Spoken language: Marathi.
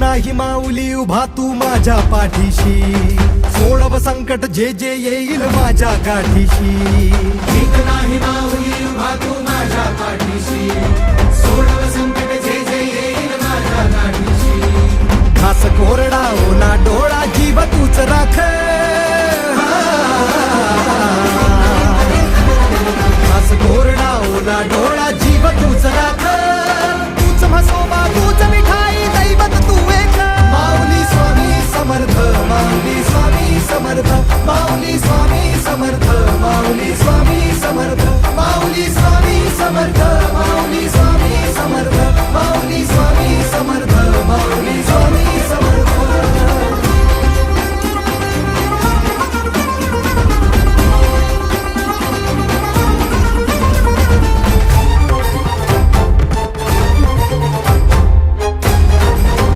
नाही माऊली उभा तू माझ्या पाठीशी, सोडव संकट जे जे येईल माझ्या गाठीशी. भीत नाही माऊली उभा तू माझ्या पाठीशी, सोडव संकट जे जे येईल माझ्या गाठीशी. घास कोरडा ओला डोळा जीव तूच राख,